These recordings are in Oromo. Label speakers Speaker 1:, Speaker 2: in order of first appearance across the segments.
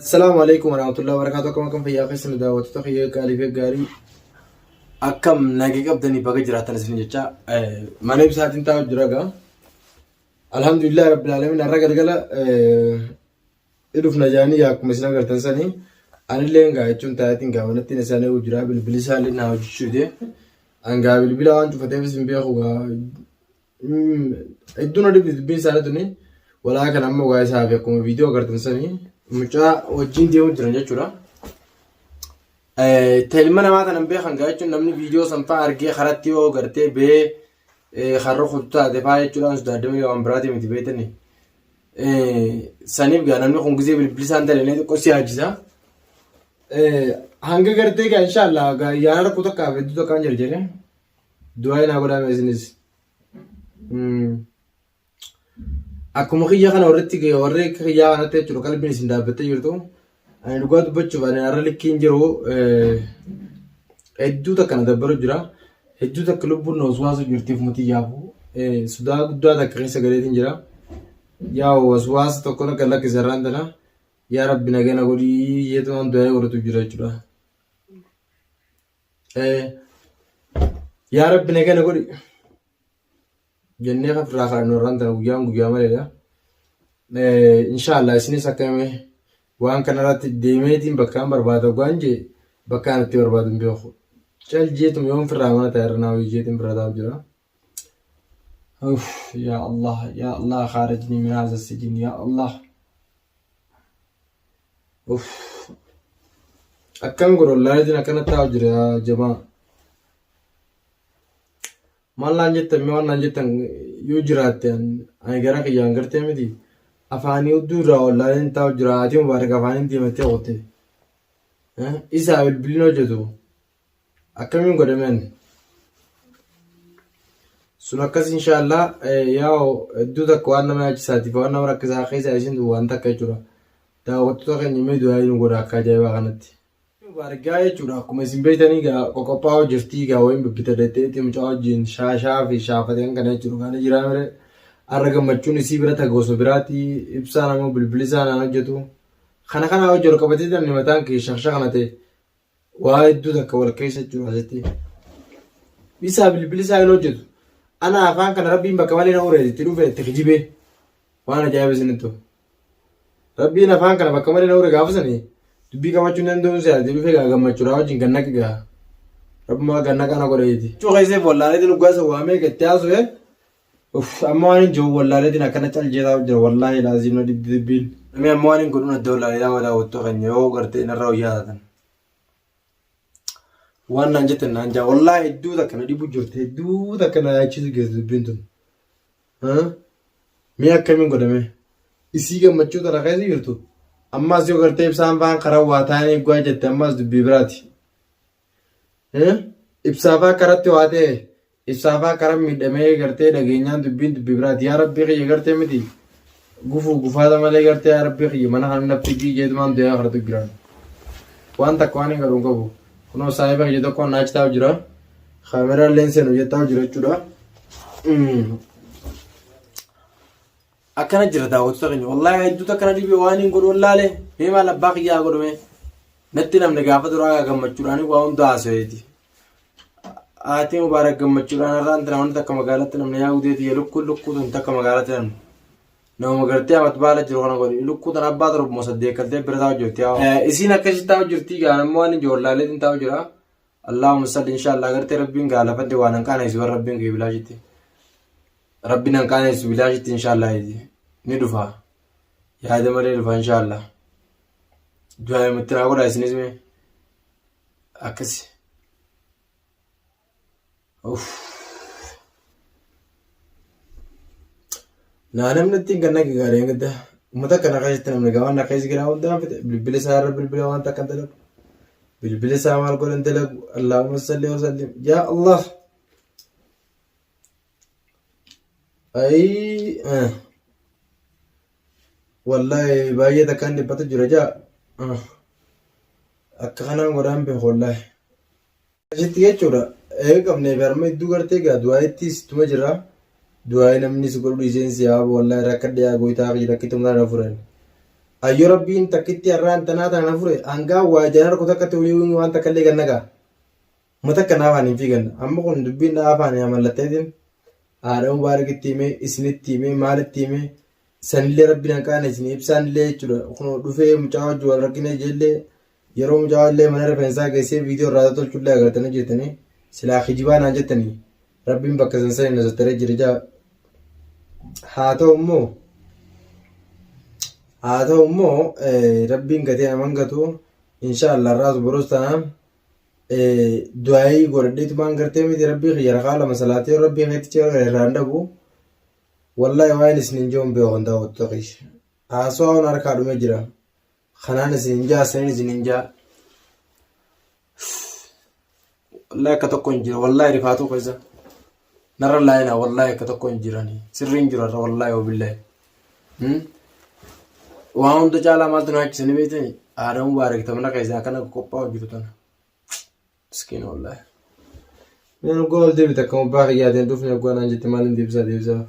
Speaker 1: السلام عليكم ورحمة الله وبركاته. كم في يا قسم دعوة تخيل كالي في قاري أكم ناقي أبدني بقى جرات نسفين جتا ما نبي ساعتين تاو جراغا. الحمد لله رب العالمين. الرجال قال إدوف نجاني ياك مسنا قرتن سني أنا اللي إنجا يجون تاعتين قامنا تين سنة وجرا بالبليسة اللي ناوي شو ده أنجا بالبلا أنتو فتح في سنبيه هو إدونا دي بين سنة توني ولا كان أما وعي سافيكم فيديو قرتن سني mucaa wajjin deemu jiran jechuudha. Teelma namaa kanan beekan gaa jechuun namni viidiyoo sanfaa argee karatti yoo gartee bee har'a kutu taate faa jechuudhaan sodaadamee waan biraati miti beekani. Saniif gaa namni kun gisee bilbilisaan talee xiqqoo si haajisa. Hanga gartee gaa inshaallah gaa yaada kutu akka hedduu tokko kan jiru jedhee du'aa naa godhame isinis. Akkuma kiyya kana warri kiyyaa kanatti jechuudha qalbiin isin dhaabbattee jirtu. Ani dhugaa dubbachuuf ani har'a likkiin jiru hedduu takka na dabbaru jira. Hedduu takka lubbuun na waswaasu jirtiif muti yaafu. Sodaa guddaa takka keessa galeetiin jira. Yaa waswaasa tokko takka lakkisa irraan tana. Yaa Rabbi nagana godhii yeetumaan du'aa godhatu jira jechuudha. Yaa Rabbi nagana godhi. Jennee kan firaa kan irraan tana guyyaa maleedha. Inshaallah isinis akkame waan kanarratti deemeetiin bakkaan barbaada waan jee bakkaan itti barbaadu hin beeku. Cal jeetum yoon firaa mana ta'e irra naawii jeetiin bira taa'u jira. Ya Allah khaarijni min haadha sijin ya Allah. Akkam godhu laayitiin akkanatti taa'u jira jamaa. Mallaan jettan mee waan naan jettan yoo jiraatte ani gara kiyyaan gartee miti afaanii hudduu irraa wallaaleen taa'u jira ati mubaarak afaaniin deemattee qotte isaa bilbiliin hojjetu akkamiin godhameen sun akkas inshaallah yaa'u hedduu takka waan nama yaachisaatiif waan nama rakkisaa keessaa isin waan takka jechuudha daawwattoota keenya mee du'aa nu godha akka ajaa'ibaa kanatti. Bargaa jechuudha akkuma isin beektanii qoqophaa hojjetii gaa wayin bibbita daddeetti mucaa wajjin shaashaa fi shaafateen kana jechuudha kana jiraa mire har'a gammachuun isii bira ta'a gosa biraatti ibsaa nama bilbilisaa naan hojjetu kana kana hojjetu qabatee namni mataan kee shaksha kana ta'e waa hedduu takka wal keessa jechuudha asitti isaa bilbilisaa hin hojjetu ana afaan kana rabbiin bakka malee na ureeti itti dhufe itti kijibee waan ajaa'iba isinittu rabbiin afaan kana bakka malee na ure gaafasanii dubbii qabachuun danda'uun siyaasatti dhufee gammachuudha wajjin gannaqi gaa rabbumaa gannaqa na godheeti. Cuqeessee wallaaleetiin dhugaasa waamee gatti haasue amma waan hin jiru wallaaleetiin akkana caljeetaa jira wallaahi laazimna dibbiin. Namni amma waan hin godhuun adda wallaalee daawwattuu keenya yoo gartee narraa hojii haadhatan. Waan naan jettan naan jaa wallaahi hedduu takka na dhibu jirti hedduu takka na yaachisu geessu dubbiin tun. Mee akkamiin godhame isii gammachuu tana keessa jirtu. Ammas yoo gartee ibsaan faan karaa waa ta'anii eeguu jette ammas dubbii biraati. Ibsaafaa karatti waa ta'e ibsaafaa karaa miidhamee gartee dhageenyaan dubbiin dubbii biraati. Yaa Rabbii kiyya gartee miti gufaata malee gartee yaa Rabbii kiyya mana kana nafti jeetumaan du'aa karatu jiraan. Waan takka waan hin garuun qabu. Kunoo saahiba kiyya tokko naachi taa'u jira. Kaameraan leensiin hojjetaa jira jechuudha. Akkana jira daawwattoota keenya wallaahi hedduu akkana dhibee waan hin godhu wallaalee mee maal abbaa kiyyaa godhume natti namni gaafa duraa gammachuudhaan waa hunda haasaweeti. Aatii mubaarak gammachuudhaan irraan tana wanti akka magaalaatti namni yaa gudeeti lukkuun takka magaalaatti namni nama gartee amat baala jiru kana godhi lukkuu tana abbaa torba saddeekkatee bira taa'u jirti isiin akkasii taa'u jirti gaa namni waan hin joollaalee taa'u jira. Allahumma salli inshaallah gartee rabbiin gaa lafatti waan hanqaana isu warra rabbiin kee bilaa jetti. Rabbiin hanqaana isu bilaa jetti inshaallah ni dhufa yaada malee dhufa inshaallah du'aa matti naa godhaa isinis mee akkasi naa namni ittiin ganna gaariin gadda uummata kana keessatti namni gaawwan akka isi giraa hundaa fite bilbila isaa irra bilbila waan takka dalagu bilbila isaa maal godhan dalagu Allahumma salli wa sallim yaa Allah wallahi baay'ee takkaan dhibbatu jira jaa akka kanaan godhaan beeku wallahi. Asitti jechuudha eegamne barma hedduu gartee gaa du'aayittis tuma jira du'aay namni si godhu dhiiseensi yaa wallahi rakkadhe yaa gootaa fi rakkitummaa na furan ayyo rabbiin takkitti har'aan tanaa tana fure hangaa waa janar ko takkatti ulii waan takkallee gannagaa mata kana afaan hin fiigan amma kun dubbiin dhaa afaan mallattaatiin haadha mubaarakitti himee isinitti himee maalitti himee sanillee rabbiin hanqaana isin ibsaanillee jechuudha kun dhufee mucaa wajjin wal rakkina ijeellee yeroo mucaa illee mana rifeensaa geessee viidiyoo irraa tolchullee agartanii jettanii silaa kijibaa naan jettanii rabbiin bakka sansanii nasattaree jira haa ta'u immoo rabbiin gatee naman gatu inshaallah irraas boros ta'an du'aayii godhadheetumaan gartee miti rabbii xiyyaara qaala masalaatee rabbii keetti ceera irraan dhabu wallahi waan isin hin joon beekon daawwattu taqish haasoo hawan harkaa dhume jira kanaan isin hin jaa sanin isin hin jaa wallahi akka tokko hin jira wallahi rifaatu keessa narra laayina wallahi akka tokko hin jirani sirri hin jirarra wallahi wabillahi waan hunda caalaa maaltu nu hakkisanii beektanii haadha mubaarak tamna keessaa kana qophaa'u jiru tana مسكين والله من نقول ديبت كم باقي قاعدين دوفني أقول أنا جيت مالين ديبزا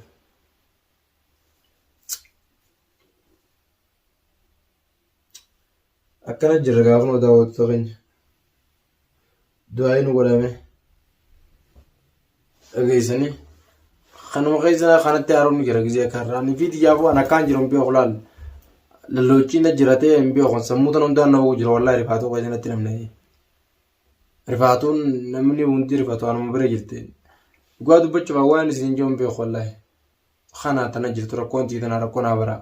Speaker 1: أكنا جرّا أخنو داود تغني دعين ولا مه أجيسني خنو غيزنا خنا تعرفني كذا كذا كراني في تجابو أنا كان جرّم بيخلال للوجين جرّته بيخون سموتنا ندان نبو جرّ والله رفعتو غيزنا تنامني رفعتون نمني وندي رفعتو أنا مبرر جرتين قادو بتشوف وين سنجوم بيخ والله خنا تنجر ترى كونتي تنا ركونا برا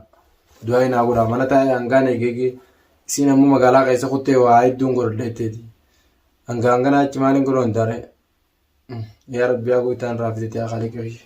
Speaker 1: دعين أقول أمانة تاي أنغاني جيجي سينا مو مقالا كيسا خطة وايد دونغور لتيدي أنغانا أجمالين كلون داره يا رب يا قوي تان رافضي تيا خالي كريش